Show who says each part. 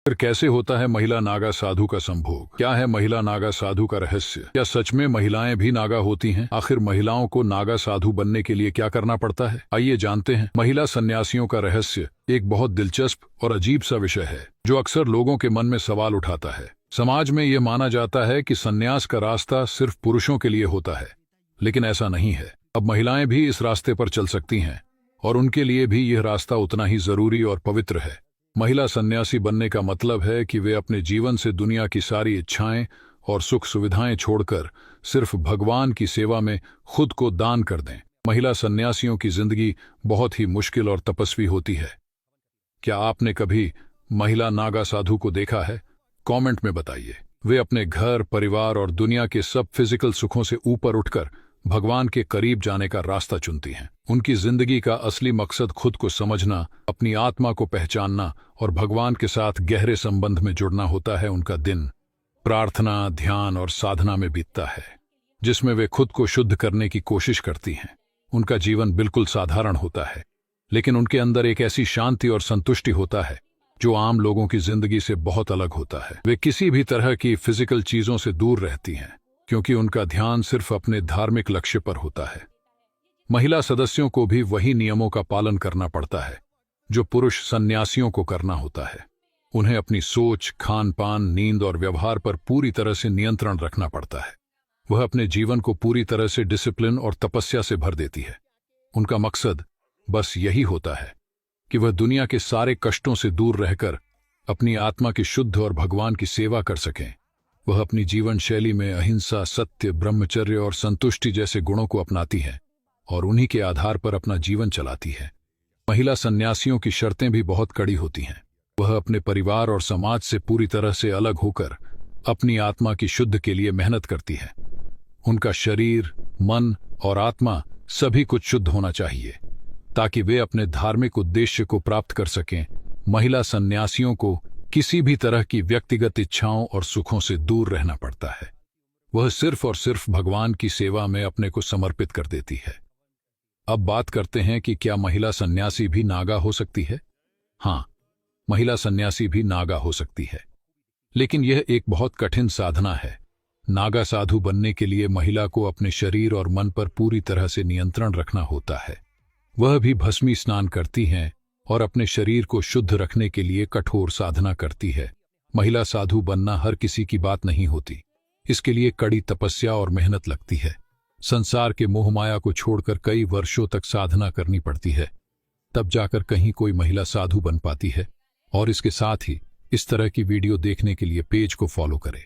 Speaker 1: फिर कैसे होता है महिला नागा साधु का संभोग? क्या है महिला नागा साधु का रहस्य? क्या सच में महिलाएं भी नागा होती हैं? आखिर महिलाओं को नागा साधु बनने के लिए क्या करना पड़ता है? आइए जानते हैं। महिला सन्यासियों का रहस्य एक बहुत दिलचस्प और अजीब सा विषय है जो अक्सर लोगों के मन में सवाल उठाता है। समाज में यह माना जाता है कि सन्यास का रास्ता सिर्फ पुरुषों के लिए होता है, लेकिन ऐसा नहीं है। अब महिलाएं भी इस रास्ते पर चल सकती हैं और उनके लिए भी यह रास्ता उतना ही जरूरी और पवित्र है। महिला सन्यासी बनने का मतलब है कि वे अपने जीवन से दुनिया की सारी इच्छाएं और सुख सुविधाएं छोड़कर सिर्फ भगवान की सेवा में खुद को दान कर दें। महिला सन्यासियों की जिंदगी बहुत ही मुश्किल और तपस्वी होती है। क्या आपने कभी महिला नागा साधु को देखा है? कमेंट में बताइए। वे अपने घर, परिवार और दुनिया के सब फिजिकल सुखों से ऊपर उठकर भगवान के करीब जाने का रास्ता चुनती हैं। उनकी जिंदगी का असली मकसद खुद को समझना, अपनी आत्मा को पहचानना और भगवान के साथ गहरे संबंध में जुड़ना होता है। उनका दिन प्रार्थना, ध्यान और साधना में बीतता है, जिसमें वे खुद को शुद्ध करने की कोशिश करती हैं। उनका जीवन बिल्कुल साधारण होता है, लेकिन उनके अंदर एक ऐसी शांति और संतुष्टि होता है जो आम लोगों की जिंदगी से बहुत अलग होता है। वे किसी भी तरह की फिजिकल चीजों से दूर रहती हैं, क्योंकि उनका ध्यान सिर्फ अपने धार्मिक लक्ष्य पर होता है। महिला सदस्यों को भी वही नियमों का पालन करना पड़ता है जो पुरुष सन्यासियों को करना होता है। उन्हें अपनी सोच, खान पान, नींद और व्यवहार पर पूरी तरह से नियंत्रण रखना पड़ता है। वह अपने जीवन को पूरी तरह से डिसिप्लिन और तपस्या से भर देती है। उनका मकसद बस यही होता है कि वह दुनिया के सारे कष्टों से दूर रहकर अपनी आत्मा की शुद्ध और भगवान की सेवा कर सकें। वह अपनी जीवन शैली में अहिंसा, सत्य, ब्रह्मचर्य और संतुष्टि जैसे गुणों को अपनाती है और उन्हीं के आधार पर अपना जीवन चलाती है। महिला सन्यासियों की शर्तें भी बहुत कड़ी होती हैं। वह अपने परिवार और समाज से पूरी तरह से अलग होकर अपनी आत्मा की शुद्ध के लिए मेहनत करती है। उनका शरीर, मन और आत्मा सभी कुछ शुद्ध होना चाहिए ताकि वे अपने धार्मिक उद्देश्य को प्राप्त कर सकें। महिला सन्यासियों को किसी भी तरह की व्यक्तिगत इच्छाओं और सुखों से दूर रहना पड़ता है। वह सिर्फ और सिर्फ भगवान की सेवा में अपने को समर्पित कर देती है। अब बात करते हैं कि क्या महिला सन्यासी भी नागा हो सकती है? हाँ, महिला सन्यासी भी नागा हो सकती है, लेकिन यह एक बहुत कठिन साधना है। नागा साधु बनने के लिए महिला को अपने शरीर और मन पर पूरी तरह से नियंत्रण रखना होता है। वह भी भस्मी स्नान करती हैं और अपने शरीर को शुद्ध रखने के लिए कठोर साधना करती है। महिला साधु बनना हर किसी की बात नहीं होती। इसके लिए कड़ी तपस्या और मेहनत लगती है। संसार के मोह माया को छोड़कर कई वर्षों तक साधना करनी पड़ती है, तब जाकर कहीं कोई महिला साधु बन पाती है। और इसके साथ ही इस तरह की वीडियो देखने के लिए पेज को फॉलो करें।